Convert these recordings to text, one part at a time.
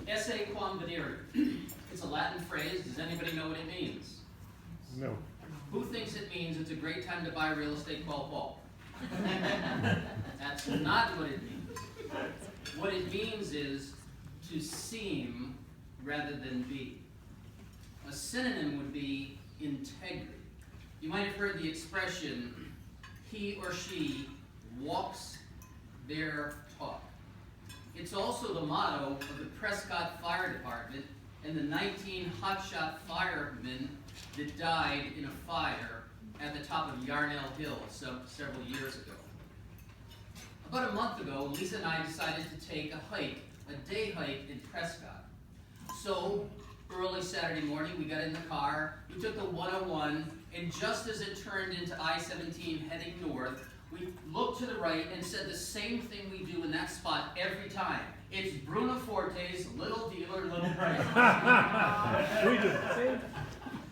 Esse quam videri. It's a Latin phrase. Does anybody know what it means? No. Who thinks it means it's a great time to buy real estate? Call Paul. That's not what it means. What it means is to seem rather than be. A synonym would be integrity. You might have heard the expression, he or she walks their talk. It's also the motto of the Prescott Fire Department and the 19 hotshot firemen that died in a fire at the top of Yarnell Hill several years ago. About a month ago, Lisa and I decided to take a hike, a day hike in Prescott. So, early Saturday morning, we got in the car, we took the 101, and just as it turned into I-17 heading north, we looked to the right and said the same thing we do in that spot every time. It's Bruno Forte's Little Dealer, Little Price. We do the same.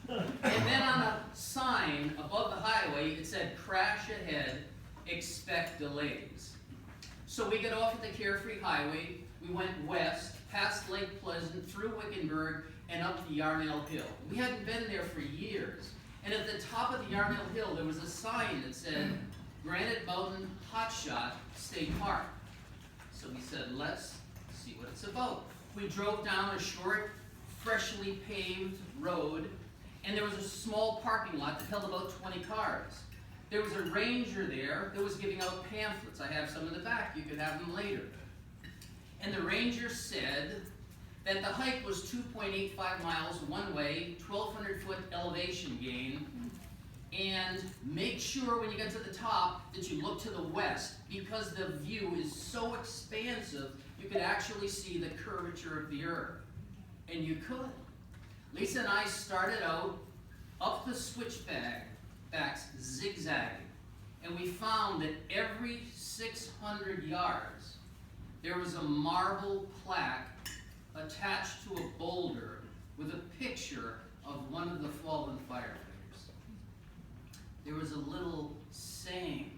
And then on a sign above the highway, it said, crash ahead, expect delays. So we got off at the Carefree Highway, we went west, past Lake Pleasant, through Wickenburg, and up the Yarnell Hill. We hadn't been there for years. And at the top of the Yarnell Hill, there was a sign that said, Granite Mountain Hotshot State Park. So we said, let's see what it's about. We drove down a short, freshly paved road, and there was a small parking lot that held about 20 cars. There was a ranger there that was giving out pamphlets. I have some in the back. You could have them later. And the ranger said that the hike was 2.85 miles one way, 1,200-foot elevation gain, and make sure when you get to the top that you look to the west because the view is so expansive you could actually see the curvature of the earth. And you could. Lisa and I started out up the switchbacks zigzagging, and we found that every 600 yards there was a marble plaque attached to a boulder with a picture of one of the fallen firefighters. There was a little saying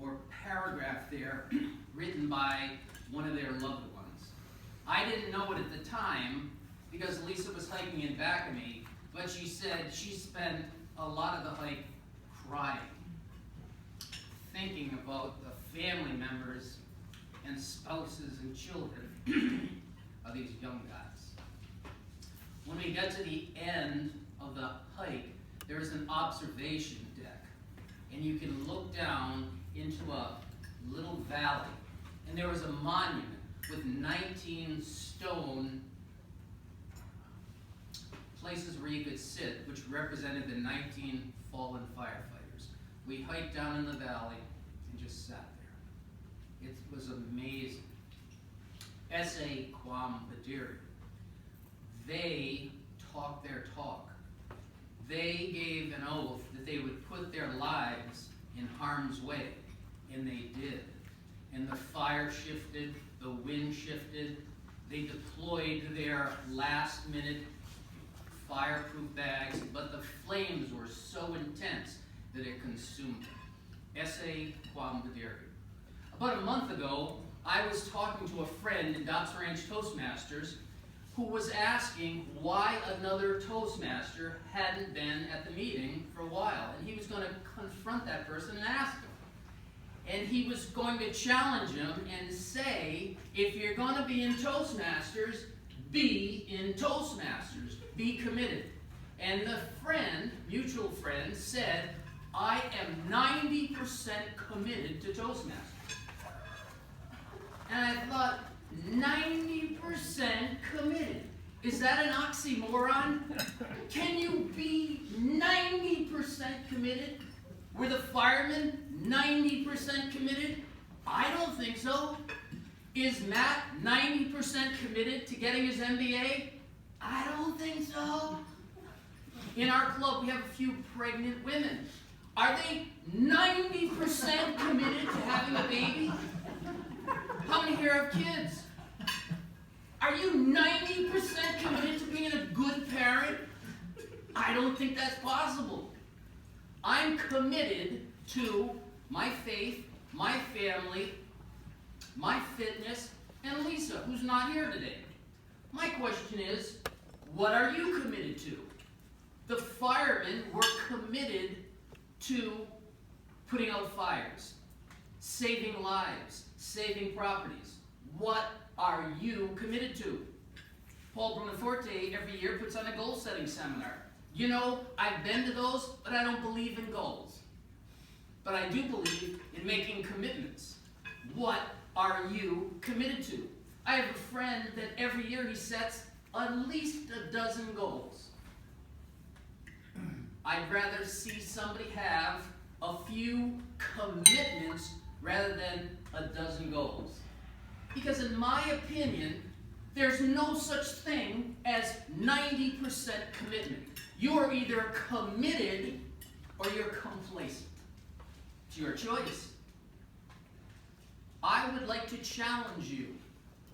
or paragraph there written by one of their loved ones. I didn't know it at the time because Lisa was hiking in back of me, but she said she spent a lot of the hike crying, thinking about the family members and spouses and children of these young guys. When we got to the end of the hike, there was an observation deck, and you can look down into a little valley, and there was a monument with 19 stone places where you could sit, which represented the 19 fallen firefighters. We hiked down in the valley and just sat there. It was amazing. Esse quam videri. They talked their talk. They gave an oath that they would put their lives in harm's way, and they did. And the fire shifted, the wind shifted. They deployed their last-minute fireproof bags, but the flames were so intense that it consumed them. Esse quam videri. About a month ago, I was talking to a friend in Dobson Toastmasters who was asking why another Toastmaster hadn't been at the meeting for a while. And he was going to confront that person and ask him. And he was going to challenge him and say, if you're going to be in Toastmasters, be in Toastmasters. Be committed. And the friend, mutual friend, said, I am 90% committed to Toastmasters. And I thought, 90% committed? Is that an oxymoron? Can you be 90% committed? Were the firemen 90% committed? I don't think so. Is Matt 90% committed to getting his MBA? I don't think so. In our club, we have a few pregnant women. Are they 90% committed to having a baby? How many here have kids? Are you 90% committed to being a good parent? I don't think that's possible. I'm committed to my faith, my family, my fitness, and Lisa, who's not here today. My question is, what are you committed to? The firemen were committed to putting out fires, saving lives, saving properties. What are you committed to? Paul Brunaforte every year puts on a goal-setting seminar. You know, I've been to those, but I don't believe in goals. But I do believe in making commitments. What are you committed to? I have a friend that every year he sets at least a dozen goals. I'd rather see somebody have a few commitments rather than a dozen goals. Because in my opinion, there's no such thing as 90% commitment. You are either committed or you're complacent. It's your choice. I would like to challenge you.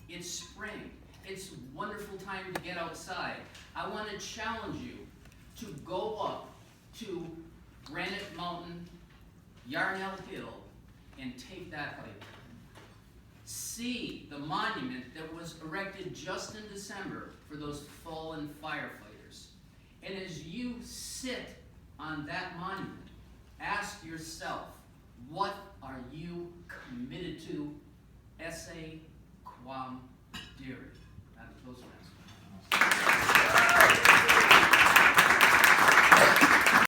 It's spring. It's a wonderful time to get outside. I want to challenge you to go up to Granite Mountain, Yarnell Hill, and take that hike. See the monument that was erected just in December for those fallen firefighters. And as you sit on that monument, ask yourself, what are you committed to? Esse, quam, videri. Toastmasters.